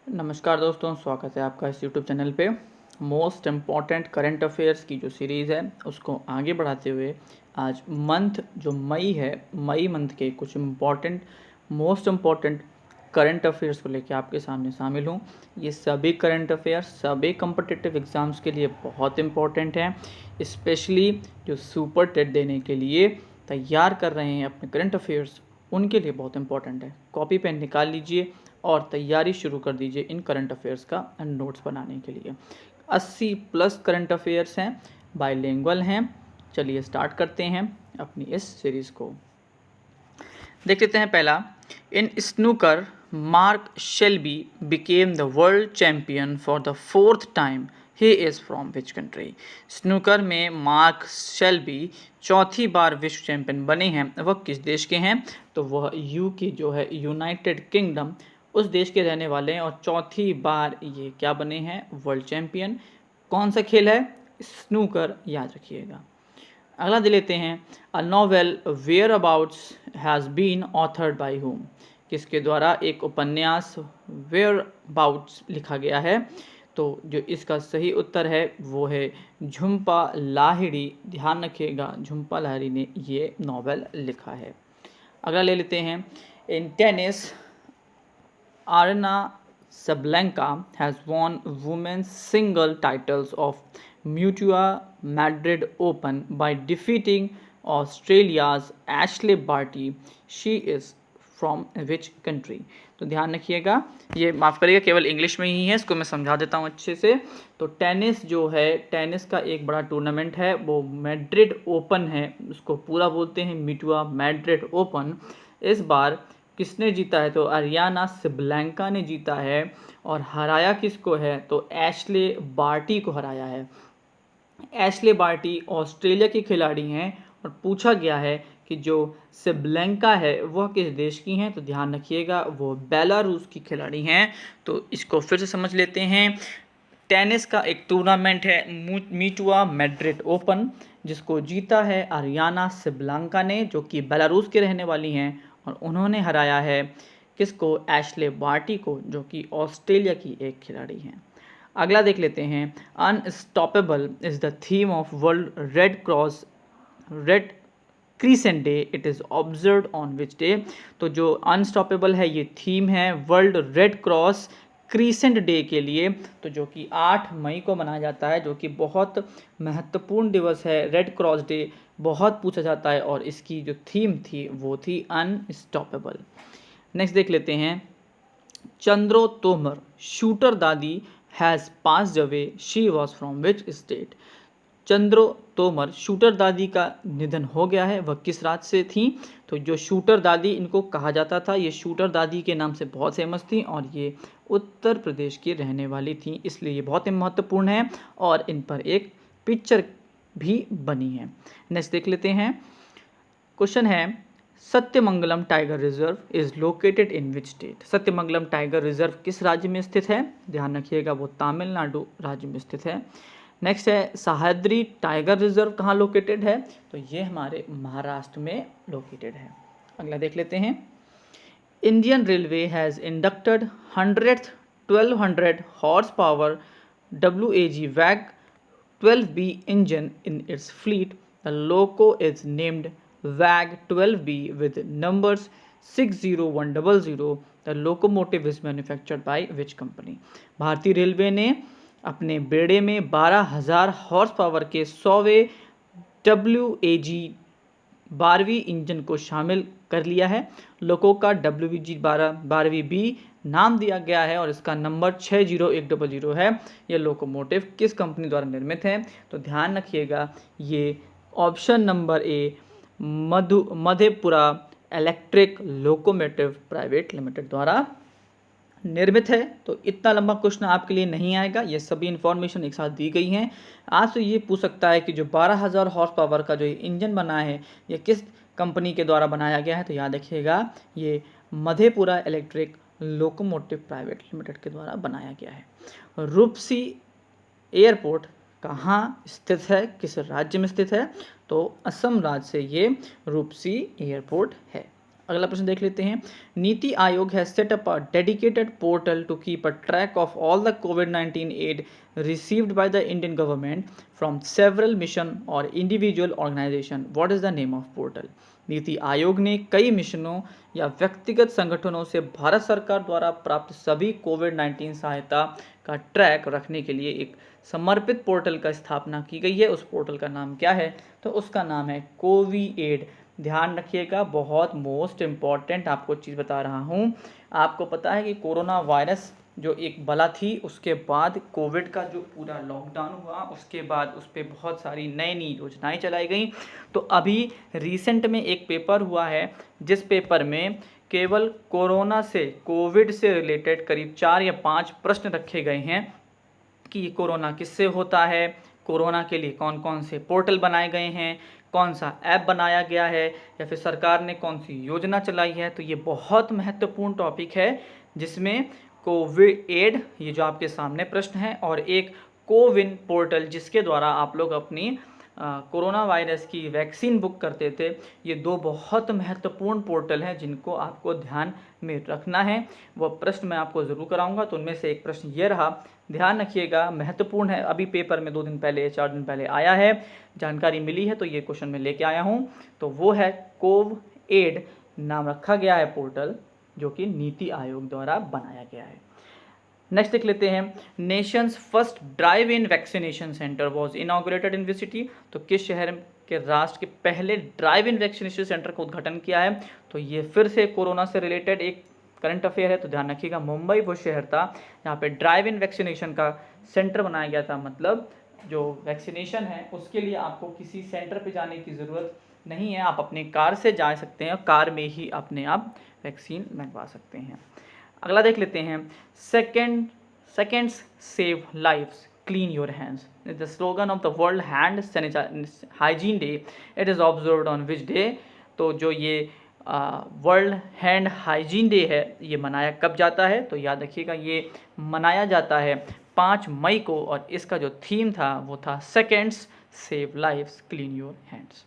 नमस्कार दोस्तों, स्वागत है आपका इस यूट्यूब चैनल पे। मोस्ट इम्पॉर्टेंट करंट अफेयर्स की जो सीरीज़ है उसको आगे बढ़ाते हुए आज मंथ जो मई है, मई मंथ के कुछ मोस्ट इम्पॉर्टेंट करंट अफेयर्स को लेकर आपके सामने शामिल हूँ। ये सभी करंट अफेयर्स सभी कम्पिटिटिव एग्ज़ाम्स के लिए बहुत इम्पॉर्टेंट हैं, स्पेशली जो सुपर टेट देने के लिए तैयार कर रहे हैं अपने करंट अफेयर्स, उनके लिए बहुत इंपॉर्टेंट है। कॉपी पेन निकाल लीजिए और तैयारी शुरू कर दीजिए इन करंट अफेयर्स का नोट्स बनाने के लिए। 80 प्लस करंट अफेयर्स हैं, बाइलिंगुअल हैं। चलिए स्टार्ट करते हैं अपनी इस सीरीज़ को। देख लेते हैं पहला। In snooker Mark Selby became the world champion for the 4th time. He is from which country. Snooker में मार्क शेल्बी चौथी बार विश्व चैंपियन बने हैं, वह किस देश के हैं? तो वह यूके जो है, यूनाइटेड किंगडम, उस देश के रहने वाले हैं और चौथी बार ये क्या बने हैं? World champion. कौन सा खेल है? स्नूकर, याद रखिएगा। अगला दे लेते हैं। A novel where abouts has been authored by home. किसके द्वारा एक उपन्यास वेयर अबाउट्स लिखा गया है? तो जो इसका सही उत्तर है वो है झुम्पा लाहिड़ी। ध्यान रखिएगा, झुम्पा लाहिड़ी ने ये नॉवेल लिखा है। अगला ले लेते हैं। In tennis, Arena Sabalenka has won women's single titles of Mutua Madrid Open by defeating Australia's Ashley Barty. She is from which country? तो ध्यान रखिएगा, ये माफ़ करिएगा केवल इंग्लिश में ही है, इसको मैं समझा देता हूँ अच्छे से। तो टेनिस जो है, टेनिस का एक बड़ा टूर्नामेंट है, वो मैड्रिड ओपन है, उसको पूरा बोलते हैं म्यूटुआ मैड्रिड ओपन। इस बार किसने जीता है? तो अरियाना सिबलैंका ने जीता है। और हराया किसको है? तो एशले बार्टी को हराया है। एशले बार्टी ऑस्ट्रेलिया की खिलाड़ी हैं और पूछा गया है कि जो सिबलैंका है वह किस देश की हैं? तो ध्यान रखिएगा, वो बेलारूस की खिलाड़ी हैं। तो इसको फिर से समझ लेते हैं। टेनिस का एक टूर्नामेंट है म्यूटुआ मैड्रिड ओपन, जिसको जीता है अरियाना सिबलैंका ने, जो कि बेलारूस के रहने वाली हैं, और उन्होंने हराया है किसको? एशले बार्टी को, जो कि ऑस्ट्रेलिया की एक खिलाड़ी हैं। अगला देख लेते हैं। Unstoppable is the theme of world red crescent day. It is observe on which day. तो जो अनस्टॉपेबल है ये थीम है world red cross crescent day के लिए, तो जो कि 8 मई को मनाया जाता है, जो कि बहुत महत्वपूर्ण दिवस है। रेड क्रॉस डे बहुत पूछा जाता है और इसकी जो थीम थी वो थी अनस्टॉपेबल। नेक्स्ट देख लेते हैं। चंद्रो तोमर शूटर दादी has passed away. She was from which state. Chandro Tomar shooter दादी का निधन हो गया है, वह किस राज्य से थी? तो जो शूटर दादी इनको कहा जाता था, ये शूटर दादी के नाम से बहुत फेमस थी और ये उत्तर प्रदेश की रहने वाली थी, इसलिए ये बहुत महत्वपूर्ण है और इन पर एक पिक्चर भी बनी है। नेक्स्ट देख लेते हैं। क्वेश्चन है, Sathyamangalam tiger reserve is located in which state. Sathyamangalam tiger reserve किस राज्य में स्थित है? ध्यान रखिएगा, वो तमिलनाडु राज्य में स्थित है। नेक्स्ट है, सह्याद्री टाइगर रिजर्व कहाँ लोकेटेड है? तो ये हमारे महाराष्ट्र में लोकेटेड है। अगला देख लेते हैं। Indian railway has inducted 100th 1200 horse power WAG वैग 12B engine in its fleet. The loco is named WAG 12B with numbers 60100. The locomotive is manufactured by which company? भारतीय रेलवे ने अपने बेड़े में 12,000 हॉर्स पावर के 100वें WAG 12वीं engine को शामिल कर लिया है। लोको का WAG 12B नाम दिया गया है और इसका नंबर 60100 है। ये लोकोमोटिव किस कंपनी द्वारा निर्मित है? तो ध्यान रखिएगा, ये option number A Madhepura electric locomotive private limited द्वारा निर्मित है। तो इतना लंबा क्वेश्चन आपके लिए नहीं आएगा, ये सभी इन्फॉर्मेशन एक साथ दी गई हैं। आज तो ये पूछ सकता है कि जो 12,000 हॉर्स पावर का जो इंजन बना है ये किस कंपनी के द्वारा बनाया गया है? तो याद रखिएगा, ये Madhepura electric locomotive private limited के द्वारा बनाया गया है। रूपसी एयरपोर्ट कहाँ स्थित है, किस राज्य में स्थित है? तो असम राज्य से ये रूपसी एयरपोर्ट है। अगला प्रश्न देख लेते हैं। NITI Aayog has set up a dedicated portal to keep a track of all the कोविड-19 aid received by the Indian government from several mission और individual organization. What is the name of portal? NITI Aayog ने कई मिशनों या व्यक्तिगत संगठनों से भारत सरकार द्वारा प्राप्त सभी कोविड-19 सहायता का ट्रैक रखने के लिए एक समर्पित पोर्टल का स्थापना की गई है। उस पोर्टल का नाम क्या है? तो उसका नाम है कोविएड। ध्यान रखिएगा, बहुत मोस्ट इम्पॉर्टेंट आपको चीज़ बता रहा हूँ। आपको पता है कि कोरोना वायरस जो एक बला थी, उसके बाद कोविड का जो पूरा लॉकडाउन हुआ, उसके बाद उस पर बहुत सारी नई नई योजनाएं चलाई गई। तो अभी रिसेंट में एक पेपर हुआ है जिस पेपर में केवल कोरोना से, कोविड से रिलेटेड करीब 4 या 5 प्रश्न रखे गए हैं कि कोरोना किससे होता है, कोरोना के लिए कौन कौन से पोर्टल बनाए गए हैं, कौन सा ऐप बनाया गया है, या फिर सरकार ने कौन सी योजना चलाई है। तो ये बहुत महत्वपूर्ण टॉपिक है जिसमें कोविएड, ये जो आपके सामने प्रश्न है, और एक कोविन पोर्टल जिसके द्वारा आप लोग अपनी कोरोना वायरस की वैक्सीन बुक करते थे। ये 2 बहुत महत्वपूर्ण पोर्टल हैं जिनको आपको ध्यान में रखना है। वह प्रश्न मैं आपको ज़रूर कराऊंगा। तो उनमें से एक प्रश्न ये रहा, ध्यान रखिएगा, महत्वपूर्ण है। अभी पेपर में 2 दिन पहले, 4 दिन पहले आया है, जानकारी मिली है, तो ये क्वेश्चन मैं लेके आया हूँ। तो वो है कोविएड नाम रखा गया है पोर्टल, जो कि नीति आयोग द्वारा बनाया गया है। नेक्स्ट देख लेते हैं। Nations first drive in vaccination centre was inaugurated in which city? तो किस शहर के राष्ट्र के पहले ड्राइव इन वैक्सीनेशन सेंटर का उद्घाटन किया है? तो ये फिर से कोरोना से रिलेटेड एक करंट अफेयर है, तो ध्यान रखिएगा, मुंबई वो शहर था जहाँ पे ड्राइव इन वैक्सीनेशन का सेंटर बनाया गया था। मतलब जो वैक्सीनेशन है उसके लिए आपको किसी सेंटर पे जाने की ज़रूरत नहीं है, आप अपनी कार से जा सकते हैं और कार में ही अपने आप वैक्सीन लगवा सकते हैं। अगला देख लेते हैं। Seconds save lives, clean your hands, the slogan of the world hand hygiene day. It is observed on which day? तो जो ये वर्ल्ड हैंड हाइजीन डे है, ये मनाया कब जाता है? तो याद रखिएगा, ये मनाया जाता है 5 मई को, और इसका जो थीम था वो था seconds save lives, clean your hands.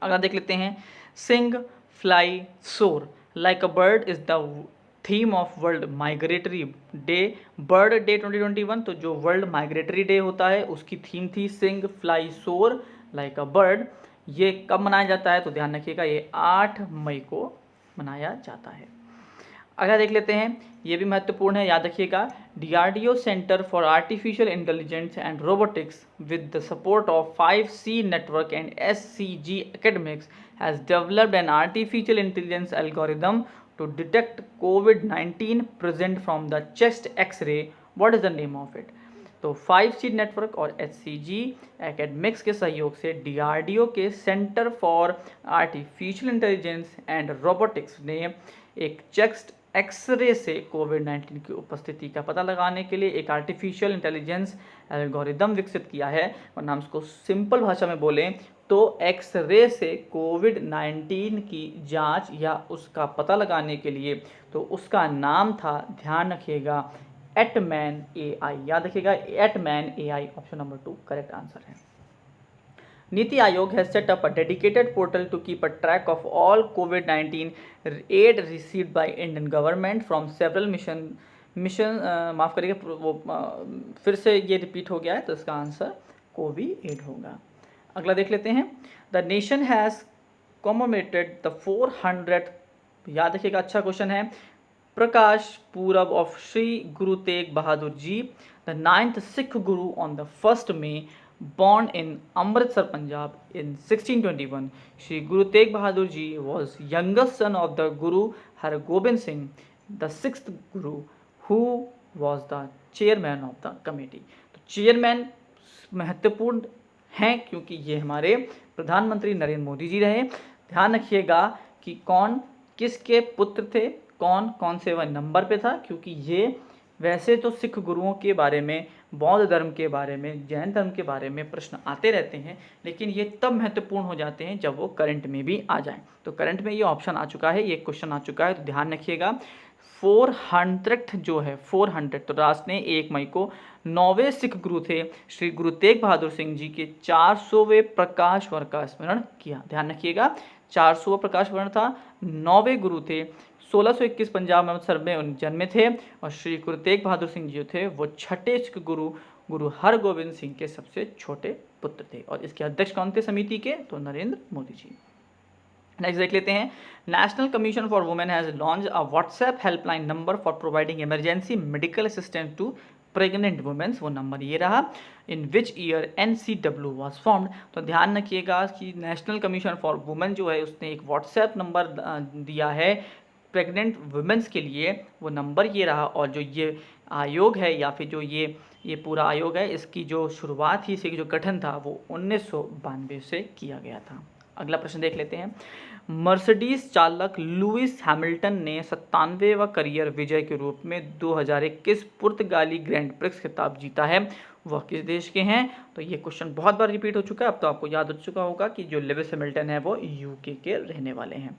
अगला देख लेते हैं। सिंग, फ्लाई, सोर like a bird is the theme of world migratory day, bird day 2021। तो जो वर्ल्ड माइग्रेटरी डे होता है उसकी थीम थी सिंग, फ्लाई, सोर लाइक अ बर्ड। ये कब मनाया जाता है? तो ध्यान रखिएगा, ये 8 मई को मनाया जाता है। अगला देख लेते हैं, ये भी महत्वपूर्ण है, याद रखिएगा। DRDO centre for artificial intelligence and robotics with the support of 5C network and SCG academics has developed an artificial intelligence algorithm to detect COVID-19 present from the chest X-ray. What is the name of it? तो 5C network और SCG academics के सहयोग से DRDO के centre for artificial intelligence and robotics ने एक chest x ray से कोविड-19 की उपस्थिति का पता लगाने के लिए एक आर्टिफिशियल इंटेलिजेंस एल्गोरिदम विकसित किया है। और नाम उसको सिंपल भाषा में बोलें तो एक्सरे से कोविड-19 की जांच या उसका पता लगाने के लिए, तो उसका नाम था, ध्यान रखिएगा, एटमैन AI। याद रखिएगा, एटमैन AI option number 2 correct answer है। NITI Aayog has set up a dedicated portal to keep a track of all कोविड-19 aid received by Indian government from several mission माफ़ करिएगा, वो फिर से ये रिपीट हो गया है, तो इसका आंसर कोविएड होगा। अगला देख लेते हैं। The nation has commemorated the 400th, याद रखिएगा, अच्छा क्वेश्चन है, प्रकाश पूरब of Shri Guru Tegh Bahadur ji, the 9th Sikh Guru on the 1st May, born in Amritsar, Punjab in 1621. Shri Guru Tegh Bahadur Ji was youngest son of the Guru Har Gobind Singh, the 6th Guru, who was the chairman of the committee. तो chairman महत्वपूर्ण हैं क्योंकि ये हमारे प्रधानमंत्री नरेंद्र मोदी जी रहे। ध्यान रखिएगा कि कौन किसके पुत्र थे, कौन कौन से वह नंबर पे था, क्योंकि ये वैसे तो सिख गुरुओं के बारे में, बौद्ध धर्म के बारे में, जैन धर्म के बारे में प्रश्न आते रहते हैं, लेकिन ये तब महत्वपूर्ण हो जाते हैं जब वो करंट में भी आ जाएं। तो करंट में ये ऑप्शन आ चुका है, ये क्वेश्चन आ चुका है, तो ध्यान रखिएगा। 400th जो है 400, तो राष्ट्र ने 1 मई को 9वें सिख गुरु थे श्री गुरु तेग बहादुर सिंह जी के 400वें प्रकाश वर्ष का स्मरण किया। ध्यान रखिएगा, 400 प्रकाश वर्ण था। 9वें गुरु थे। 1621 पंजाब में अमृतसर में जन्मे थे और श्री गुरु तेग बहादुर सिंह जी जो थे वो छठे सिख गुरु गुरु हरगोविंद सिंह के सबसे छोटे पुत्र थे। और इसके अध्यक्ष कौन थे समिति के? तो नरेंद्र मोदी जी। नेक्स्ट देख लेते हैं, national commission for women has launch a WhatsApp helpline number for providing emergency medical assistance to pregnant womens. वो नंबर ये रहा। In which year NCW was formed. तो ध्यान रखिएगा कि नेशनल कमीशन फॉर वुमेन जो है उसने एक व्हाट्सएप नंबर दिया है प्रेग्नेंट वुमेन्स के लिए। वो नंबर ये रहा। और जो ये आयोग है या फिर जो ये पूरा आयोग है, इसकी जो शुरुआत थी, इसकी जो गठन था वो 1992 से किया गया था। अगला प्रश्न देख लेते हैं, मर्सिडीज चालक लुइस हैमिल्टन ने 97वां करियर विजय के रूप में 2021 पुर्तगाली ग्रैंड प्रिक्स खिताब जीता है। वह किस देश के हैं? तो ये क्वेश्चन बहुत बार रिपीट हो चुका है, अब तो आपको याद हो चुका होगा कि जो लुइस हैमिल्टन है वो यूके के रहने वाले हैं।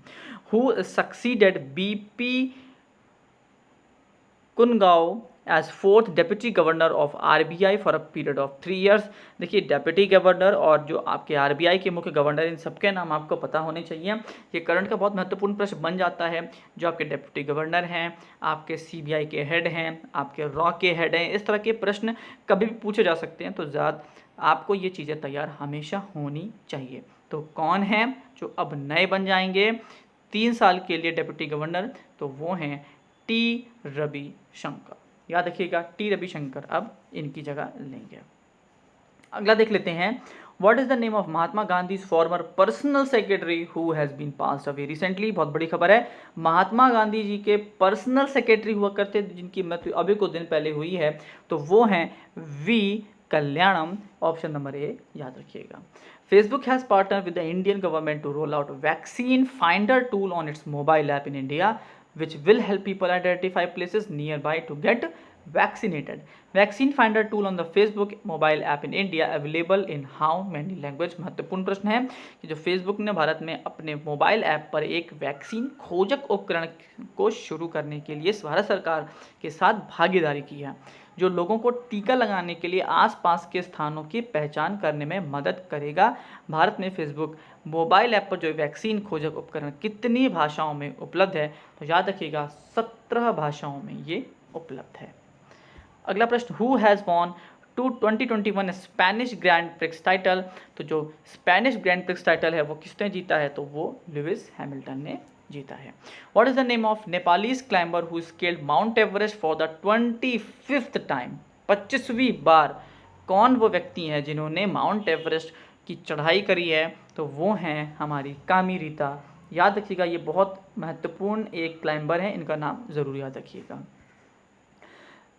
Who succeeded BP Kanungo as 4th deputy governor of RBI for a period of 3 years। देखिए, डेप्यूटी गवर्नर और जो आपके RBI के मुख्य गवर्नर, इन सबके नाम आपको पता होने चाहिए। ये करंट का बहुत महत्वपूर्ण प्रश्न बन जाता है। जो आपके डेप्यूटी गवर्नर हैं, आपके CBI के हेड हैं, आपके रॉ के हेड हैं, इस तरह के प्रश्न कभी भी पूछे जा सकते हैं। तो आपको ये चीज़ें तैयार हमेशा होनी चाहिए। तो कौन है जो अब नए बन जाएंगे 3 साल के लिए डेप्यूटी गवर्नर? तो वो हैं T रविशंकर। याद रखिएगा, T रविशंकर अब इनकी जगह लेंगे। अगला देख लेते हैं, what is the name of Mahatma Gandhi former personal secretary who has been passed away recently. बहुत बड़ी खबर है, महात्मा गांधी जी के पर्सनल सेक्रेटरी हुआ करते जिनकी मृत्यु अभी कुछ दिन पहले हुई है, तो वो हैं V Kalyanam. Option number A याद रखिएगा। Facebook has partnered with the Indian government to roll out vaccine finder tool on its mobile app in India, which will help people identify places nearby to get vaccinated. Vaccine finder tool on the Facebook mobile app in India available in how many language? महत्वपूर्ण प्रश्न है कि जो Facebook ने भारत में अपने mobile app पर एक वैक्सीन खोजक उपकरण को शुरू करने के लिए भारत सरकार के साथ भागीदारी की है, जो लोगों को टीका लगाने के लिए आसपास के स्थानों की पहचान करने में मदद करेगा। भारत में फेसबुक मोबाइल ऐप पर जो वैक्सीन खोजक उपकरण कितनी भाषाओं में उपलब्ध है? तो याद रखिएगा 17 भाषाओं में ये उपलब्ध है। अगला प्रश्न, who has won 2021 Spanish grand prix title. तो जो स्पेनिश ग्रैंड प्रिक्स टाइटल है वो किसने जीता है? तो वो लुइस हैमिल्टन ने जीता है। What is the name of Nepalese climber who scaled Mount Everest for the 25th time. 25वीं बार कौन वो व्यक्ति हैं जिन्होंने माउंट एवरेस्ट की चढ़ाई करी है? तो वो हैं हमारी कामी रीता। याद रखिएगा, ये बहुत महत्वपूर्ण एक क्लाइंबर है, इनका नाम जरूर याद रखिएगा।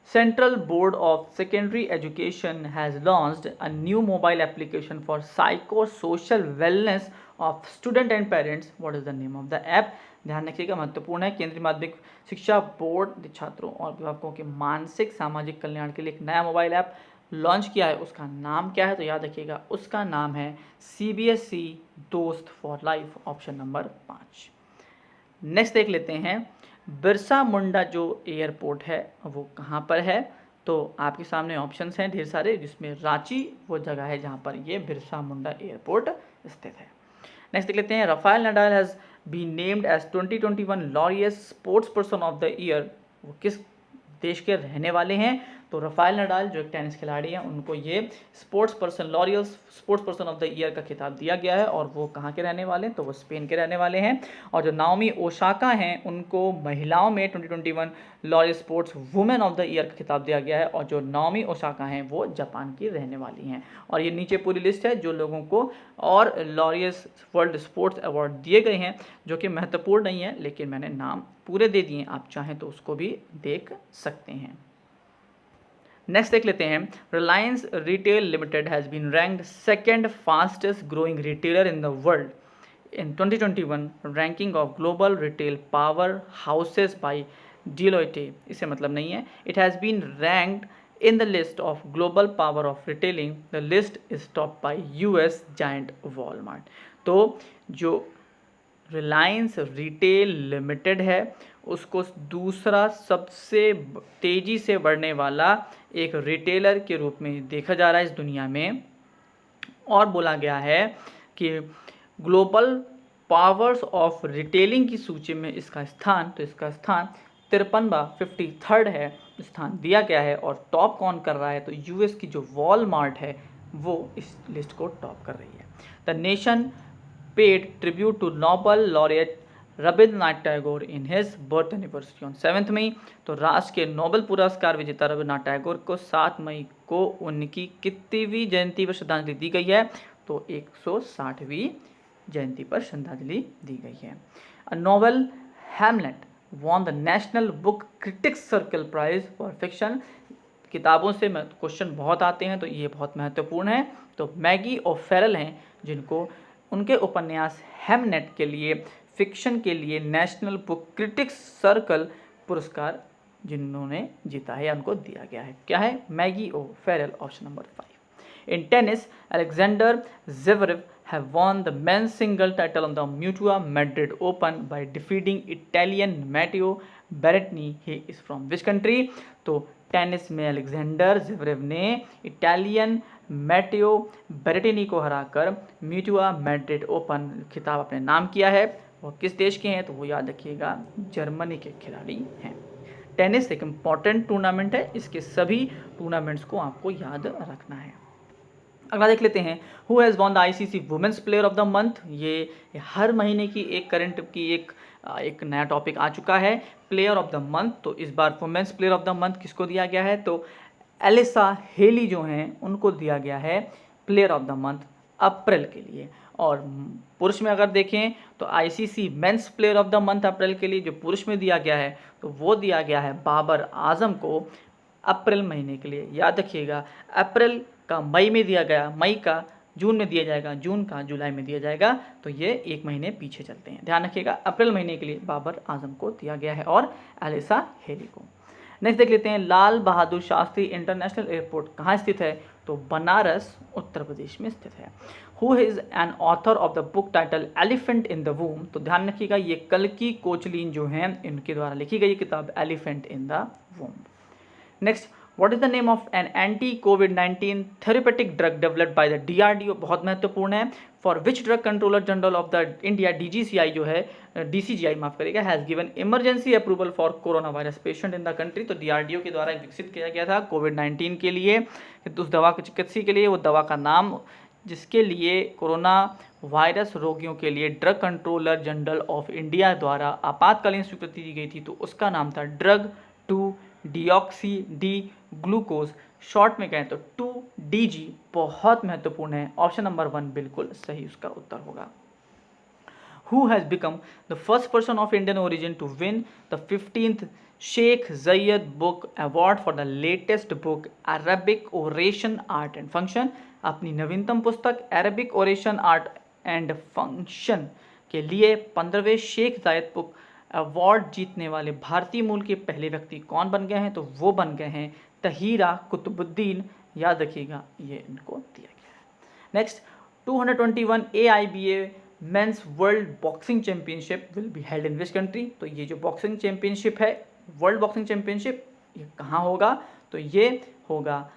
Central Board of Secondary Education has launched a new mobile application for psychosocial wellness of student and parents. What is the name of the app? ध्यान रखिएगा, महत्वपूर्ण है। केंद्रीय माध्यमिक शिक्षा बोर्ड छात्रों और अभिभावकों के मानसिक सामाजिक कल्याण के लिए एक नया मोबाइल ऐप लॉन्च किया है। उसका नाम क्या है? तो याद रखिएगा, उसका नाम है CBSE दोस्त for life. Option number 5। Next देख लेते हैं, बिरसा मुंडा जो एयरपोर्ट है वो कहाँ पर है? तो आपके सामने ऑप्शंस हैं ढेर सारे, जिसमें रांची वो जगह है जहाँ पर ये बिरसा मुंडा एयरपोर्ट स्थित है। नेक्स्ट देख लेते हैं, Rafael Nadal has been named as 2021 Laureus sports person of the year. वो किस देश के रहने वाले हैं? तो राफेल नडाल जो एक टेनिस खिलाड़ी हैं, उनको ये sports person L'Oréal sports person of the year का खिताब दिया गया है। और वो कहाँ के रहने वाले हैं? तो वो स्पेन के रहने वाले हैं। और जो नाओमी ओसाका हैं, उनको महिलाओं में 2021 L'Oréal sports women of the year का खिताब दिया गया है। और जो नाओमी ओसाका हैं वो जापान की रहने वाली हैं। और ये नीचे पूरी लिस्ट है जो लोगों को और लॉरियल वर्ल्ड स्पोर्ट्स अवार्ड दिए गए हैं, जो कि महत्वपूर्ण नहीं है, लेकिन मैंने नाम पूरे दे दिए, आप चाहें तो उसको भी देख सकते हैं। नेक्स्ट देख लेते हैं, Reliance Retail Limited has been ranked second fastest growing retailer in the world in 2021 ranking of global retail powerhouses by Deloitte. इससे मतलब नहीं है, it has been ranked in the list of global power of retailing. The list is topped by US giant Walmart. तो जो Reliance Retail limited है उसको दूसरा सबसे तेज़ी से बढ़ने वाला एक रिटेलर के रूप में देखा जा रहा है इस दुनिया में। और बोला गया है कि ग्लोबल पावर्स ऑफ रिटेलिंग की सूची में इसका स्थान, तो इसका स्थान 53वां 53rd है, स्थान दिया गया है। और टॉप कौन कर रहा है, तो यूएस की जो वॉलमार्ट है वो इस लिस्ट को टॉप कर रही है। The nation paid tribute to Nobel laureate Rabindranath Tagore in his birth anniversary on 7 May. तो राष्ट्र के नोबेल पुरस्कार विजेता रविंद्रनाथ टैगोर को 7 मई को उनकी कितनीवीं जयंती पर श्रद्धांजलि दी गई है, तो 160वीं जयंती पर श्रद्धांजलि दी गई है। A novel Hamlet won the National Book Critics Circle Prize for fiction. किताबों से क्वेश्चन बहुत आते हैं तो ये बहुत महत्वपूर्ण है। तो मैगी ओफेरल हैं जिनको उनके उपन्यास हैमलेट के लिए फिक्शन के लिए नेशनल बुक क्रिटिक्स सर्कल पुरस्कार जिन्होंने जीता है या उनको दिया गया है। क्या है? Maggie O'Farrell, option number 5। In tennis, Alexander Zverev have won the men's single title on the Mutua Madrid Open by defeating Italian Matteo Berrettini. He is from which country? तो टेनिस में अलेक्जेंडर ज़वेरेव ने Italian Mateo Berrettini को हराकर म्यूटुआ Madrid open खिताब अपने नाम किया है। और किस देश के हैं, तो वो याद रखिएगा जर्मनी के खिलाड़ी हैं। टेनिस एक इम्पॉर्टेंट टूर्नामेंट है, इसके सभी टूर्नामेंट्स को आपको याद रखना है। अगला देख लेते हैं, who has won the ICC women's player of the month. ये हर महीने की एक करंट की एक नया टॉपिक आ चुका है, प्लेयर ऑफ द मंथ। तो इस बार womens player of the month किसको दिया गया है, तो एलिसा हेली जो हैं उनको दिया गया है प्लेयर ऑफ द मंथ अप्रैल के लिए। और पुरुष में अगर देखें तो ICC men's player of the month अप्रैल के लिए जो पुरुष में दिया गया है, तो वो दिया गया है बाबर आजम को अप्रैल महीने के लिए। याद रखिएगा, अप्रैल का मई में दिया गया, मई का जून में दिया जाएगा, जून का जुलाई में दिया जाएगा, तो ये एक महीने पीछे चलते हैं। ध्यान रखिएगा, अप्रैल महीने के लिए बाबर आजम को दिया गया है और एलिसा हेली को। नेक्स्ट देख लेते हैं, लाल बहादुर शास्त्री इंटरनेशनल एयरपोर्ट कहाँ स्थित है, तो बनारस उत्तर प्रदेश में स्थित है। Who is an author of the book title elephant in the वूम। तो ध्यान रखिएगा, ये कल्कि कोचलिन जो हैं इनके द्वारा लिखी गई किताब elephant in the वूम। Next, What is the name of an anti-COVID-19 therapeutic drug developed by the DRDO? बहुत महत्वपूर्ण है। For which drug controller general of the India DGCI जो है DCGI माफ करिएगा has given emergency approval for coronavirus patient in the country। तो DRDO के द्वारा विकसित किया गया था कोविड-19 के लिए, उस दवा की चिकित्सा के लिए। वो दवा का नाम जिसके लिए कोरोना वायरस रोगियों के लिए drug controller general of India द्वारा आपातकालीन स्वीकृति दी गई थी, तो उसका नाम था drug 2 deoxy D glucose, short में कहें तो 2DG। बहुत महत्वपूर्ण है, ऑप्शन नंबर 1 बिल्कुल सही उसका उत्तर होगा। Who has become the first person of Indian origin to win the 15th Sheikh Zayed book award for the latest book Arabic oration art and function. अपनी नवीनतम पुस्तक Arabic oration art and function के लिए 15वें शेख जायद book award जीतने वाले भारतीय मूल के पहले व्यक्ति कौन बन गए हैं, तो वो बन गए हैं तहीरा कुतुबुद्दीन। याद रखिएगा, ये इनको दिया गया है। Next, 221 AIBA mains world boxing championship will be held in which country. तो ये जो बॉक्सिंग चैंपियनशिप है, वर्ल्ड बॉक्सिंग चैंपियनशिप, ये कहाँ होगा, तो ये होगा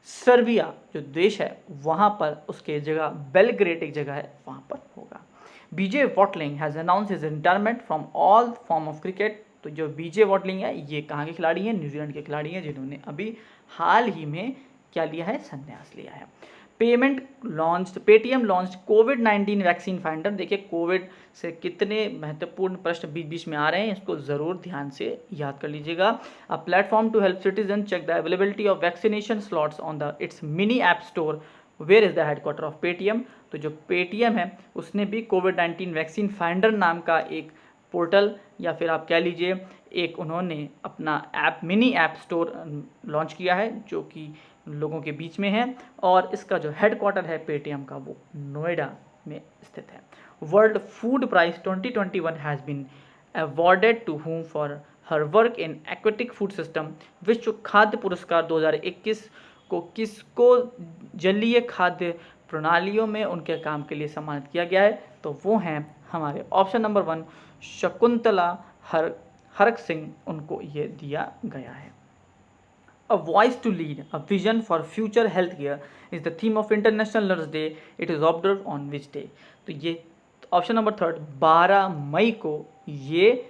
सर्बिया जो देश है वहाँ पर, उसके जगह बेलग्रेड एक जगह है वहाँ पर होगा। BJ Watling has announce his retirement from all form of cricket. तो जो BJ वॉटलिंग है ये कहाँ के खिलाड़ी हैं, न्यूजीलैंड के खिलाड़ी हैं, जिन्होंने अभी हाल ही में क्या लिया है, संन्यास लिया है। पेटीएम लॉन्च कोविड-19 वैक्सीन फाइंडर। देखिए, कोविड से कितने महत्वपूर्ण प्रश्न बीच बीच में आ रहे हैं, इसको ज़रूर ध्यान से याद कर लीजिएगा। A platform to help citizen check the availability of vaccination slots on the its mini app store. Where is the headquarter of Paytm. तो जो पेटीएम है उसने भी कोविड-19 वैक्सीन फाइंडर नाम का एक पोर्टल या फिर आप कह लीजिए एक उन्होंने अपना app mini app store launch किया है जो कि लोगों के बीच में है, और इसका जो हेडक्वार्टर है पेटीएम का वो नोएडा में स्थित है। World food prize 2021 has been awarded to whom for her work in aquatic food system. विश्व खाद्य पुरस्कार 2021 को किसको जलीय खाद्य प्रणालियों में उनके काम के लिए सम्मानित किया गया है, तो वो हैं हमारे ऑप्शन नंबर 1 शकुंतला हरक सिंह, उनको ये दिया गया है। A voice to lead a vision for future health care is the theme of International Nurse Day. It is observe on which day. तो ये ऑप्शन नंबर थर्ड, 12 मई को ये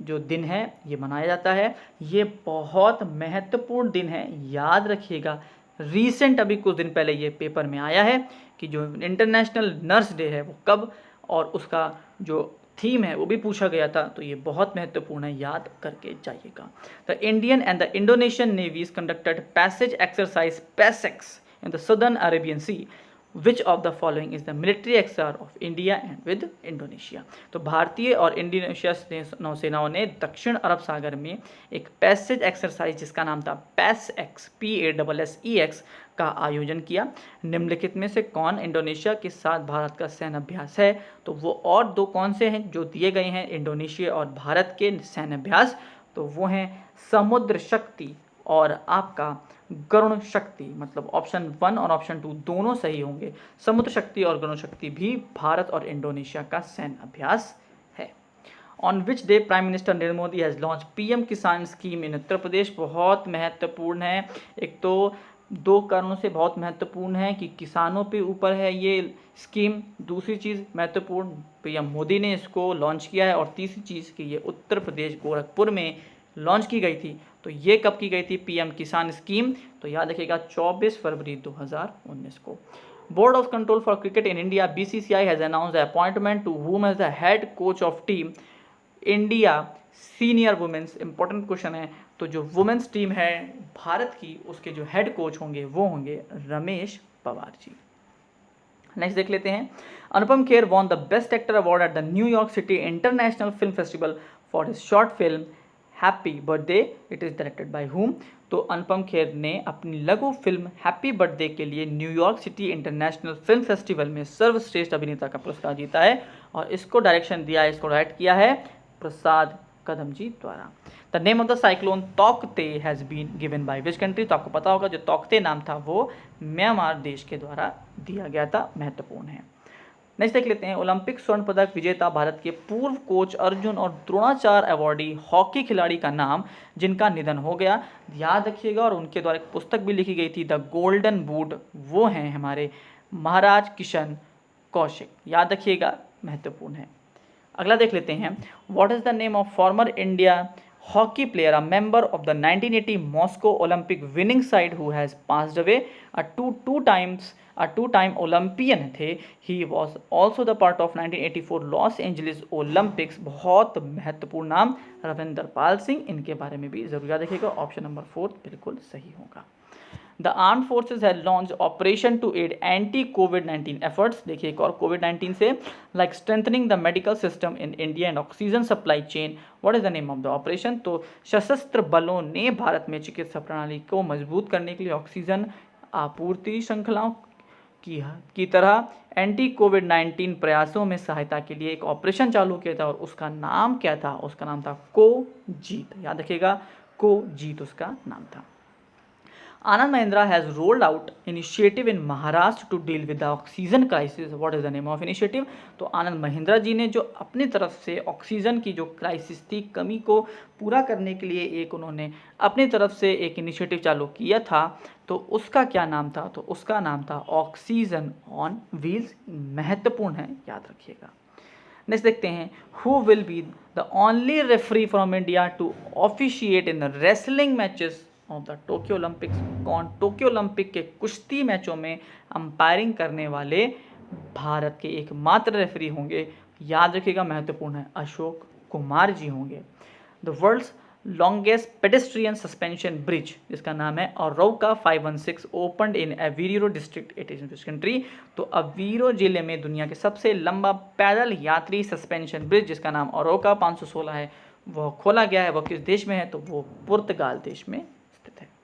जो दिन है ये मनाया जाता है। ये बहुत महत्वपूर्ण दिन है, याद रखिएगा। रीसेंट अभी कुछ दिन पहले ये पेपर में आया है कि जो इंटरनेशनल नर्स डे है वो कब, और उसका जो थीम है वो भी पूछा गया था, तो ये बहुत महत्वपूर्ण है, याद करके जाइएगा। The Indian and the Indonesian navies conducted passage exercise PASSEX in the southern Arabian Sea, which of the following is the military exercise of India and with Indonesia. तो भारतीय और इंडोनेशिया नौसेनाओं ने दक्षिण अरब सागर में एक पैसेज एक्सरसाइज जिसका नाम था पैसएक्स PASSEX का आयोजन किया। निम्नलिखित में से कौन इंडोनेशिया के साथ भारत का सैन्य अभ्यास है? तो वो और दो कौन से हैं जो दिए गए हैं इंडोनेशिया और भारत के सैन्य अभ्यास? तो वो हैं समुद्र शक्ति और आपका गरुण शक्ति। मतलब ऑप्शन 1 और ऑप्शन 2 दोनों सही होंगे। समुद्र शक्ति और गरुण शक्ति भी भारत और इंडोनेशिया का सैन्य अभ्यास है। On which day prime minister Narendra Modi has launch PM किसान स्कीम इन उत्तर प्रदेश। बहुत महत्वपूर्ण है, एक तो दो कारणों से बहुत महत्वपूर्ण है कि किसानों पे ऊपर है ये स्कीम, दूसरी चीज़ महत्वपूर्ण PM मोदी ने इसको लॉन्च किया है, और तीसरी चीज़ कि ये उत्तर प्रदेश गोरखपुर में लॉन्च की गई थी। तो ये कब की गई थी PM किसान स्कीम? तो याद रखिएगा 24 फरवरी 2019 को। Board of Control for Cricket in India BCCI has announced the appointment to whom as the head coach of team India senior women's. Important question है। तो जो वुमेन्स टीम है भारत की उसके जो हेड कोच होंगे वो होंगे रमेश पवार जी। नेक्स्ट देख लेते हैं। Anupam Kher won the best actor award at the New York city international film festival for his short film happy birthday. It is directed by whom? तो अनुपम खेर ने अपनी लघु फिल्म हैप्पी बर्थडे के लिए New York city international film festival में सर्वश्रेष्ठ अभिनेता का पुरस्कार जीता है, और इसको डायरेक्शन दिया है, इसको राइट किया है प्रसाद कदम जी द्वारा। The name of the cyclone Tauktae has been given by which country? तो आपको पता होगा जो तौकते नाम था वो म्यांमार देश के द्वारा दिया गया था, महत्वपूर्ण है। नेक्स्ट देख लेते हैं। ओलंपिक स्वर्ण पदक विजेता भारत के पूर्व कोच अर्जुन और द्रोणाचार्य अवार्डी हॉकी खिलाड़ी का नाम जिनका निधन हो गया, याद रखिएगा। और उनके द्वारा एक पुस्तक भी लिखी गई थी द गोल्डन बूट, वो हैं हमारे महाराज किशन कौशिक, याद रखिएगा, महत्वपूर्ण है। अगला देख लेते हैं। What is the name of former India hockey player a member of the 1980 Moscow Olympic winning side who has passed away? A two time Olympian थे। He was also the part of 1984 Los Angeles Olympics. बहुत महत्वपूर्ण नाम रविंदर पाल सिंह, इनके बारे में भी जरूर याद रखिएगा। ऑप्शन नंबर 4 बिल्कुल सही होगा। The arm forces has launch operation to aid anti कोविड-19 एफर्ट्स। देखिए एक और कोविड-19 से, like strengthening the medical system in India and oxygen supply chain. What is the name of the operation? तो सशस्त्र बलों ने भारत में चिकित्सा प्रणाली को मजबूत करने के लिए ऑक्सीजन आपूर्ति श्रृंखलाओं की तरह एंटी कोविड-19 प्रयासों में सहायता के लिए एक ऑपरेशन चालू किया था, और उसका नाम क्या था? उसका नाम था कोजीत, याद रखिएगा, कोजीत उसका नाम था। Anand Mahindra has rolled out initiative in Maharashtra to deal with the oxygen crisis. What is the name of initiative? तो आनंद महिंद्रा जी ने जो अपनी तरफ से ऑक्सीजन की जो क्राइसिस थी, कमी को पूरा करने के लिए एक उन्होंने अपनी तरफ से एक इनिशिएटिव चालू किया था, तो उसका क्या नाम था? तो उसका नाम था ऑक्सीजन ऑन व्हील्स। महत्वपूर्ण है, याद रखिएगा। नेक्स्ट देखते हैं। Who will be the only referee from India to officiate in wrestling matches of the Tokyo Olympics? कौन टोक्यो ओलंपिक के कुश्ती मैचों में अंपायरिंग करने वाले भारत के एकमात्र रेफरी होंगे? याद रखिएगा, महत्वपूर्ण है, अशोक कुमार जी होंगे। The world's longest pedestrian suspension bridge जिसका नाम है Arouca 516 opened in Aveiro district, it is in which country? तो अवीरो जिले में दुनिया के सबसे लंबा पैदल यात्री सस्पेंशन ब्रिज जिसका नाम औरौका 516 है, वह खोला गया है। वह किस देश में है? तो वो पुर्तगाल देश में स्थित है।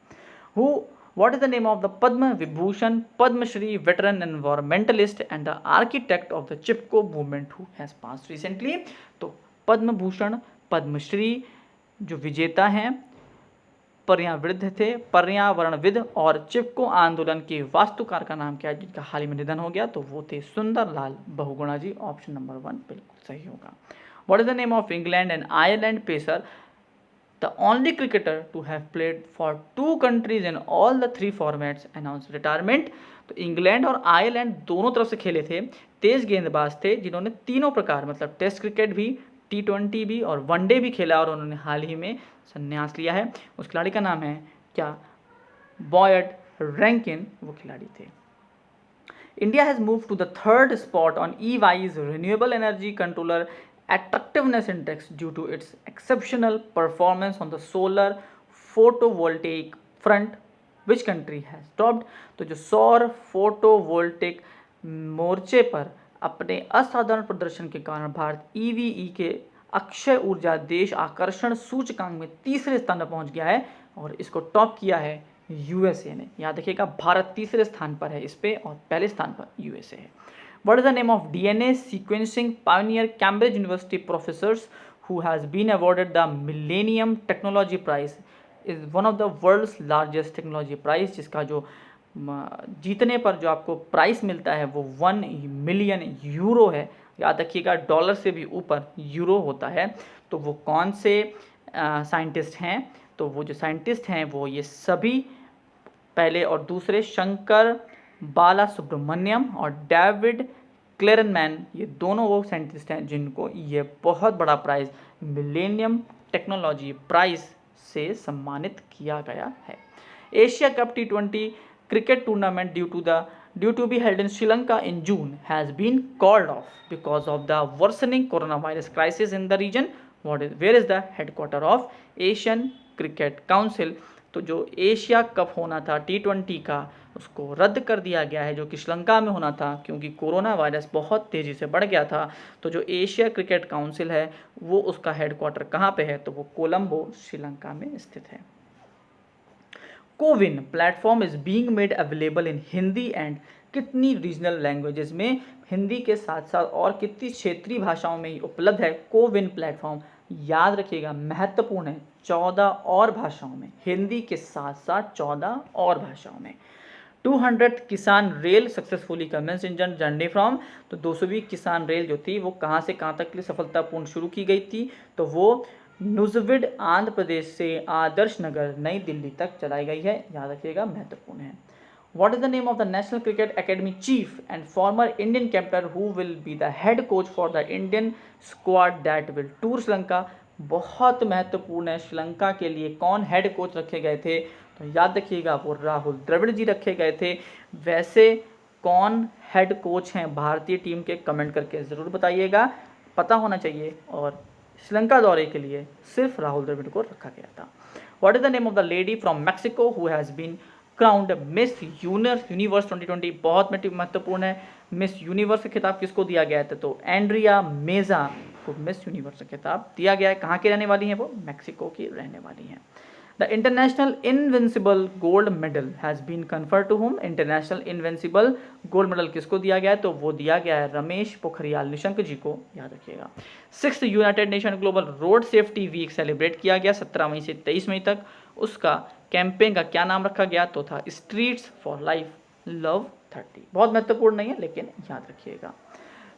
What is the name of the Padma Vibhushan Padma Shri veteran environmentalist and the architect of the Chipko movement who has passed recently? तो पद्म भूषण पद्मश्री जो विजेता हैं, पर्यावरणविद और चिपको आंदोलन के वास्तुकार का नाम क्या है जिनका हाल ही में निधन हो गया? तो वो थे सुंदरलाल बहुगुणा जी। ऑप्शन नंबर 1 बिल्कुल सही होगा। What is the name of England and Ireland pacer The only cricketer to have played for 2 countries in all the 3 formats announced retirement. तो इंग्लैंड और आयरलैंड दोनों तरफ से खेले थे, तेज गेंदबाज थे जिन्होंने तीनों प्रकार मतलब टेस्ट क्रिकेट भी, T20 भी और वनडे भी खेला और उन्होंने हाल ही में संन्यास लिया है। उस खिलाड़ी का नाम है क्या? बॉयड रैंकिन वो खिलाड़ी थे। India has moved to the 3rd spot on EY's Renewable Energy Controller Attractiveness Index due to its exceptional performance on the solar photovoltaic front. Which country has topped? तो जो सौर फोटोवोल्टिक मोर्चे पर अपने असाधारण प्रदर्शन के कारण भारत EVE के अक्षय ऊर्जा देश आकर्षण सूचकांक में 3रे स्थान पर पहुंच गया है और इसको टॉप किया है USA ने। याद रखिएगा भारत 3रे स्थान पर है इस पे और पहले स्थान पर USA है। What is the name of DNA sequencing pioneer Cambridge University professors who has been awarded the Millennium Technology Prize? Is one of the world's largest technology prize, जिसका जो जीतने पर जो आपको प्राइस मिलता है वो 1 मिलियन यूरो है। याद रखिएगा डॉलर से भी ऊपर यूरो होता है। तो वो कौन से साइंटिस्ट हैं? तो वो जो साइंटिस्ट हैं वो ये सभी पहले और दूसरे शंकर बाला सुब्रमण्यम और डेविड क्लेरनमैन, ये दोनों वो साइंटिस्ट हैं जिनको ये बहुत बड़ा प्राइज़ मिलेनियम टेक्नोलॉजी प्राइज़ से सम्मानित किया गया है। Asia cup T20 cricket tournament due to be held in Sri Lanka in June has been called off because of the worsening coronavirus crisis in the region. Where is the headquarter of Asian Cricket Council? तो जो Asia cup होना था T20 का उसको रद्द कर दिया गया है जो कि श्रीलंका में होना था क्योंकि कोरोना वायरस बहुत तेज़ी से बढ़ गया था। तो जो एशिया क्रिकेट काउंसिल है वो उसका हेडक्वार्टर कहाँ पे है? तो वो कोलंबो श्रीलंका में स्थित है। CoWIN platform is being made available in Hindi and कितनी रीजनल लैंग्वेजेस में? हिंदी के साथ साथ और कितनी क्षेत्रीय भाषाओं में उपलब्ध है कोविन प्लेटफॉर्म? याद रखिएगा महत्वपूर्ण है 14 और भाषाओं में, हिंदी के साथ साथ 14 और भाषाओं में। 200 Kisan rail successfully commences in journey from, तो 220 किसान रेल जो थी वो कहाँ से कहाँ तक के लिए सफलतापूर्ण शुरू की गई थी? तो वो नुजविड आंध्र प्रदेश से आदर्श नगर नई दिल्ली तक चलाई गई है। याद रखिएगा महत्वपूर्ण है। What is the name of the National Cricket Academy chief and former Indian captain who will be the head coach for the Indian squad that will tour Sri Lanka? बहुत महत्वपूर्ण है। श्रीलंका के लिए कौन हेड कोच रखे गए थे? तो याद रखिएगा वो राहुल द्रविड़ जी रखे गए थे। वैसे कौन हेड कोच हैं भारतीय टीम के? कमेंट करके ज़रूर बताइएगा, पता होना चाहिए। और श्रीलंका दौरे के लिए सिर्फ राहुल द्रविड़ को रखा गया था। What is the name of the lady from Mexico who has been crowned miss universe 2020? बहुत महत्वपूर्ण है। मिस यूनिवर्स का खिताब किसको दिया गया था? तो एंड्रिया मेजा को मिस यूनिवर्स का खिताब दिया गया है। कहाँ की रहने वाली हैं वो? मैक्सिको की रहने वाली हैं। The international invincible gold medal has been confer to whom? International invincible gold medal किसको दिया गया है? तो वो दिया गया है रमेश पोखरियाल निशंक जी को। याद रखिएगा। 6th United Nation global road safety week celebrate किया गया 17 मई से 23 मई तक। उसका कैंपेन का क्या नाम रखा गया? तो था स्ट्रीट्स फॉर लाइफ लव 30। बहुत महत्वपूर्ण नहीं है लेकिन याद रखिएगा।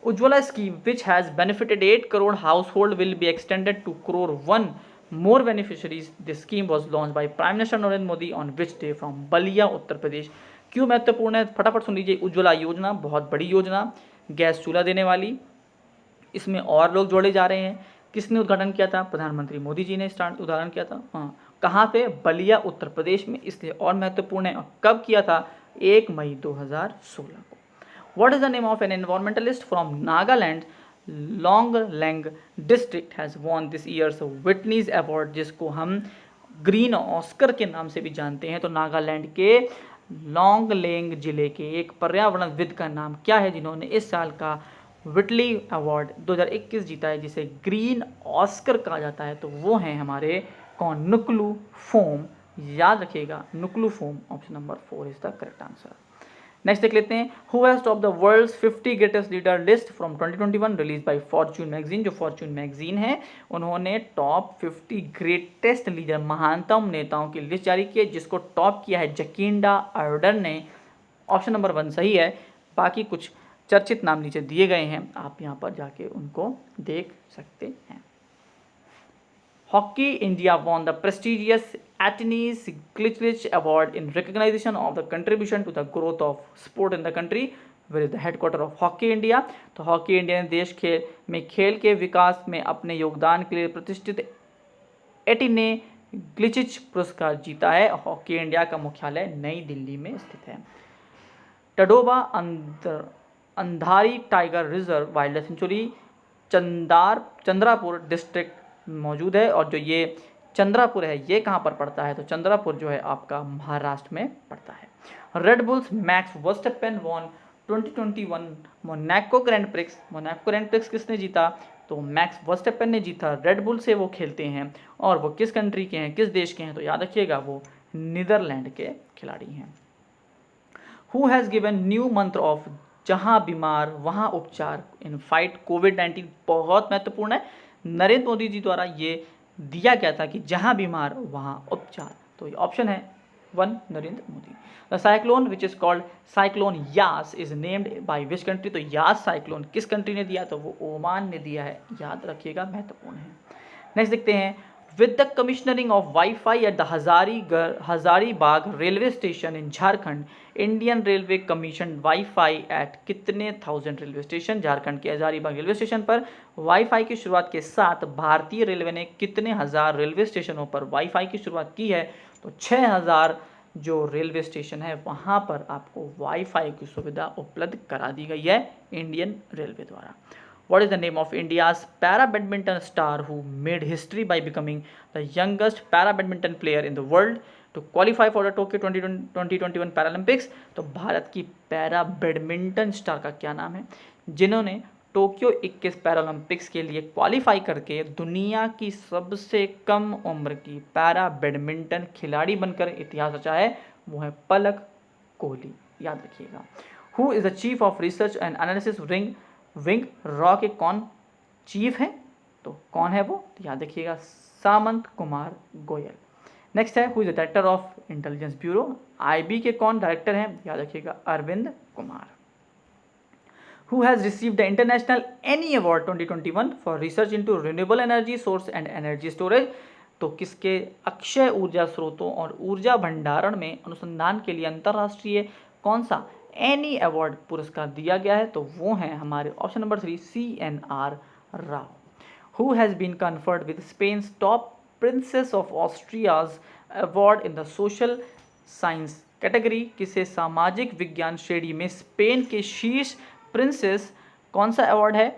Ujjwala scheme which has benefited 8 crore household will be extended to crore 1 more beneficiaries. This scheme was launched by Prime Minister Narendra Modi on which day from Ballia Uttar Pradesh. क्यों महत्वपूर्ण है? फटाफट सुन लीजिए। उज्ज्वला योजना बहुत बड़ी योजना, गैस चूल्हा देने वाली, इसमें और लोग जोड़े जा रहे हैं। किसने उद्घाटन किया था? प्रधानमंत्री मोदी जी ने उद्घाटन किया था। हाँ, कहाँ पे? बलिया उत्तर प्रदेश में, इसलिए और महत्वपूर्ण है। और कब किया था? 1 मई 2016 को। What is the name of an environmentalist from Nagaland? Longleng district has won this year's Whitney's award, जिसको हम ग्रीन ऑस्कर के नाम से भी जानते हैं। तो नागालैंड के लॉन्गलेंग जिले के एक पर्यावरणविद का नाम क्या है जिन्होंने इस साल का विटली अवार्ड 2021 जीता है, जिसे ग्रीन ऑस्कर कहा जाता है? तो वो हैं हमारे कौन? नुक्लू फोम। याद रखिएगा Nuklu Phom. Option number 4 is the correct answer. Next देख लेते हैं। Who has top the world's 50 greatest leader list from 2021 release by Fortune magazine. जो फॉर्च्यून मैगजीन है उन्होंने टॉप 50 ग्रेटेस्ट लीडर महानतम नेताओं की लिस्ट जारी की है, जिसको टॉप किया है जकिंडा अर्डन ने। ऑप्शन नंबर 1 सही है। बाकी कुछ चर्चित नाम नीचे दिए गए हैं, आप यहाँ पर जाके उनको देख सकते हैं। Hockey India won the prestigious Attenis Glitch Award in recognition of the contribution to the growth of sport in the country. Where is the headquarter of Hockey India? तो हॉकी इंडिया ने देश में खेल के विकास में अपने योगदान के लिए प्रतिष्ठित एटिने ग्लिचिच पुरस्कार जीता है। हॉकी इंडिया का मुख्यालय नई दिल्ली में स्थित है। Tadoba Andhari tiger reserve wild life sanctuary Chandrapur district मौजूद है। और जो ये चंद्रापुर है ये कहाँ पर पड़ता है? तो चंद्रापुर जो है आपका महाराष्ट्र में पड़ता है। Red Bull's Max Verstappen won 2021 Monaco Grand Prix. Monaco Grand Prix किसने जीता? तो मैक्स वर्स्टैपेन ने जीता। रेड बुल से वो खेलते हैं और वो किस कंट्री के हैं, किस देश के हैं? तो याद रखिएगा वो नीदरलैंड के खिलाड़ी हैं। हु हैज़ गिवन न्यू मंत्र ऑफ जहां बीमार वहां उपचार इन फाइट कोविड-19? बहुत महत्वपूर्ण है। नरेंद्र मोदी जी द्वारा ये दिया गया था कि जहां बीमार वहां उपचार। तो ये ऑप्शन है 1 Narendra Modi. The cyclone which is called cyclone Yaas is named by which country? तो यास साइक्लोन किस कंट्री ने दिया? तो वो ओमान ने दिया है। याद रखिएगा, महत्वपूर्ण है। नेक्स्ट देखते हैं, with the commissioning of WiFi at the Hazaribagh railway station in Jharkhand, Indian railway commission WiFi at कितने थाउजेंड रेलवे स्टेशन? झारखंड के हजारीबाग रेलवे स्टेशन पर वाईफाई की शुरुआत के साथ भारतीय रेलवे ने कितने हजार रेलवे स्टेशनों पर वाईफाई की शुरुआत की है? तो 6000 जो रेलवे स्टेशन है वहाँ पर आपको वाईफाई की सुविधा उपलब्ध करा दी गई है इंडियन रेलवे द्वारा। What is the name of India's para badminton star who made history by becoming the youngest para badminton player in the world to qualify for the Tokyo 2021 Paralympics? तो भारत की para badminton star का क्या नाम है जिन्होंने Tokyo 21 Paralympics के लिए qualify करके दुनिया की सबसे कम उम्र की पैरा बैडमिंटन खिलाड़ी बनकर इतिहास रचा है? वो है पलक कोहली। याद रखिएगा। Who is the chief of research and analysis wing raw के कौन चीफ हैं? तो कौन है वो? तो याद रखिएगा, सामंत कुमार गोयल। नेक्स्ट है, who is the director of intelligence bureau? IB के कौन डायरेक्टर हैं? याद रखिएगा, Arvind Kumar. Who has received the international Eni award 2021 for research into renewable energy source and energy storage? तो किसके अक्षय ऊर्जा स्रोतों और ऊर्जा भंडारण में अनुसंधान के लिए अंतर्राष्ट्रीय कौन सा एनी अवार्ड पुरस्कार दिया गया है? तो वो हैं हमारे option number 3 CNR Rao. Who has been conferred with Spain's top Princess of Austria's award in the social science category? किसे सामाजिक विज्ञान श्रेणी में स्पेन के शीर्ष प्रिंसेस कौन सा अवार्ड है?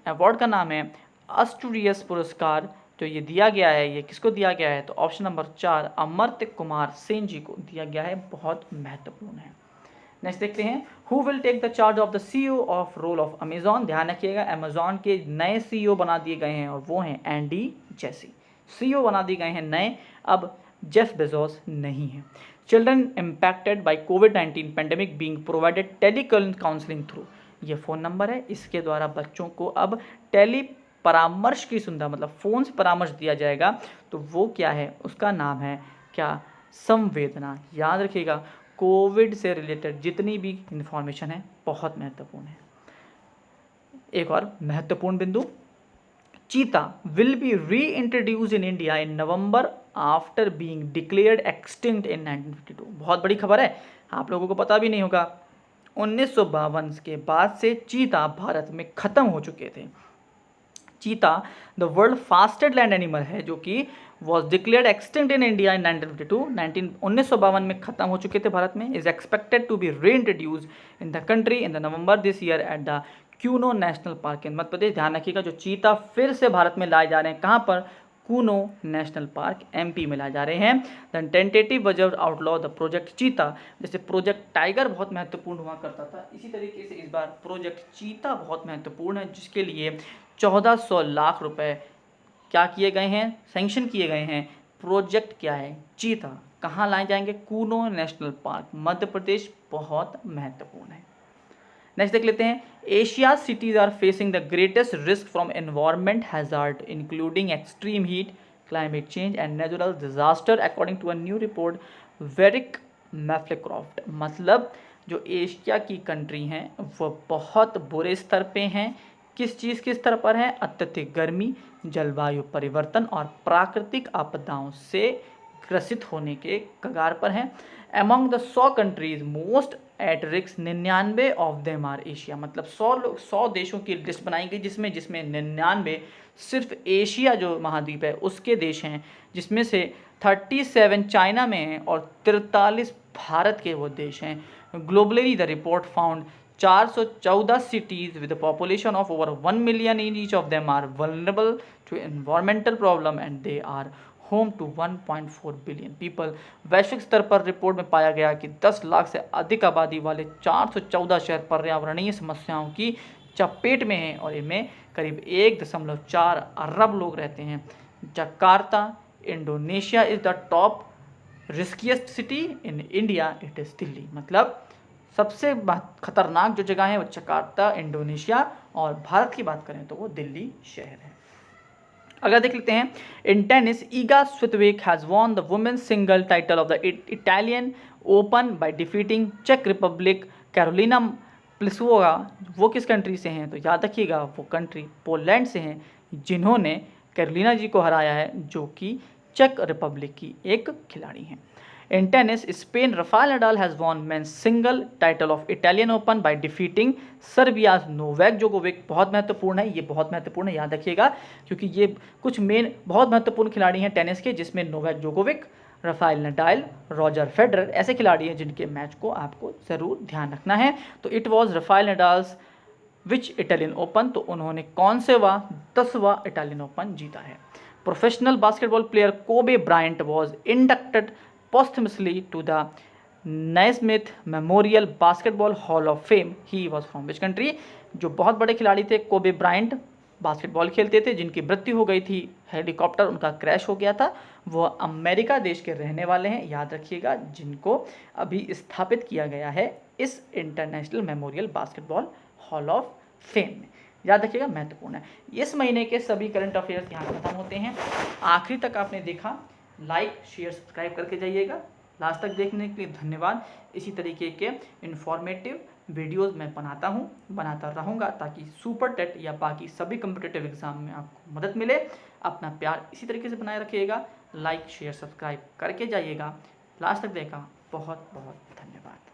अवार्ड का नाम है अस्टूरियस पुरस्कार। जो ये दिया गया है ये किसको दिया गया है? तो ऑप्शन नंबर 4 अमर्त्य कुमार सेन जी को दिया गया है। बहुत महत्वपूर्ण है। नेक्स्ट देखते हैं, who will take the charge of the CEO of role of Amazon? ध्यान रखिएगा, अमेजॉन के नए CEO बना दिए गए हैं और वो हैं एंडी जेसी। CEO बना दिए गए हैं नए, अब जेफ बेजोस नहीं है। चिल्ड्रन इम्पैक्टेड बाय कोविड-19 pandemic being provided tele counselling through? ये फ़ोन नंबर है, इसके द्वारा बच्चों को अब टेली परामर्श की सुविधा, मतलब फ़ोन से परामर्श दिया जाएगा। तो वो क्या है? उसका नाम है क्या? संवेदना। याद रखिएगा, कोविड से रिलेटेड जितनी भी इंफॉर्मेशन है बहुत महत्वपूर्ण है। एक और महत्वपूर्ण बिंदु, चीता will be reintroduce in India in November after being declared extinct इन 1952। बहुत बड़ी खबर है, आप लोगों को पता भी नहीं होगा। 1952 के बाद से चीता भारत में ख़त्म हो चुके थे। Cheetah the world fastest land animal है जो कि was declared extinct in India in 1952। 1952 में खत्म हो चुके थे भारत में। Is expected to be reintroduce in the country in the November this year at the Kuno National Park in Madhya Pradesh. ध्यान रखिएगा, जो चीता फिर से भारत में लाए जा रहे हैं, कहाँ पर? कूनो नेशनल पार्क MP में लाए जा रहे हैं। Then tentative budget outlay the project cheetah. जैसे प्रोजेक्ट टाइगर बहुत महत्वपूर्ण हुआ करता था, इसी तरीके से इस बार प्रोजेक्ट चीता बहुत महत्वपूर्ण है, जिसके लिए 1400 लाख रुपए क्या किए गए हैं? सैंक्शन किए गए हैं। प्रोजेक्ट क्या है? चीता। कहाँ लाए जाएंगे? Kuno National Park, Madhya Pradesh. बहुत महत्वपूर्ण है। नेक्स्ट देख लेते हैं, Asia cities are facing the greatest risk from environment hazard including extreme heat, climate change and natural disaster according to a new report Verisk Maplecroft. मतलब जो एशिया की कंट्री हैं वो बहुत बुरे स्तर पे हैं। किस चीज़ के स्तर पर है? अत्यधिक गर्मी, जलवायु परिवर्तन और प्राकृतिक आपदाओं से ग्रसित होने के कगार पर हैं। Among the 100 countries most at risk 99 of them are Asia, मतलब 100 देशों की लिस्ट बनाई गई जिसमें 99 सिर्फ एशिया जो महाद्वीप है उसके देश हैं, जिसमें से 37 चाइना में हैं और 43 भारत के वो देश हैं। Globally the report found 414 cities with a population of over 1 million in each of them are vulnerable to environmental problem and they are home to 1.4 billion people। वैश्विक स्तर पर रिपोर्ट में पाया गया कि 10 लाख से अधिक आबादी वाले 414 शहर पर्यावरणीय समस्याओं की चपेट में हैं और इनमें करीब 1.4 अरब लोग रहते हैं। Jakarta Indonesia is the top riskiest city, in India it is Delhi, मतलब सबसे खतरनाक जो जगह है वो जकार्ता इंडोनेशिया और भारत की बात करें तो वो दिल्ली शहर है। अगर देख लेते हैं, in tennis Iga Swiatek has won the womens single title of the Italian Open by defeating चेक रिपब्लिक कैरोलिना प्लिसकोवा। वो किस कंट्री से हैं तो याद रखिएगा वो कंट्री पोलैंड से हैं, जिन्होंने कैरोलिना जी को हराया है जो कि चेक रिपब्लिक की एक खिलाड़ी हैं। In tennis, Spain Rafael Nadal has won men's single title of Italian Open by defeating Serbia's Novak Djokovic। बहुत महत्वपूर्ण है, ये बहुत महत्वपूर्ण है, याद रखिएगा क्योंकि ये कुछ मेन बहुत महत्वपूर्ण खिलाड़ी हैं टेनिस के, जिसमें Novak Djokovic, Rafael Nadal, Roger Federer ऐसे खिलाड़ी हैं जिनके मैच को आपको ज़रूर ध्यान रखना है। तो it was Rafael Nadal's which Italian Open, तो उन्होंने कौन से 10वां इटालियन ओपन जीता है। Professional basketball player Kobe Bryant was inducted posthumously to the Naismith Memorial Basketball Hall of Fame। He was from which country? जो बहुत बड़े खिलाड़ी थे कोबे ब्रायंट, बास्केटबॉल खेलते थे, जिनकी मृत्यु हो गई थी, हेलीकॉप्टर उनका क्रैश हो गया था, वो अमेरिका देश के रहने वाले हैं, याद रखिएगा, जिनको अभी स्थापित किया गया है इस international memorial basketball hall of fame में, याद रखिएगा, महत्वपूर्ण है। इस महीने के सभी करंट अफेयर्स यहाँ खत्म होते हैं। आखिरी तक आपने देखा, लाइक शेयर सब्सक्राइब करके जाइएगा। लास्ट तक देखने के लिए धन्यवाद। इसी तरीके के इन्फॉर्मेटिव वीडियोस मैं बनाता रहूँगा ताकि सुपर टेट या बाकी सभी कम्पिटिटिव एग्जाम में आपको मदद मिले। अपना प्यार इसी तरीके से बनाए रखिएगा, लाइक शेयर सब्सक्राइब करके जाइएगा। लास्ट तक देखा, बहुत बहुत धन्यवाद।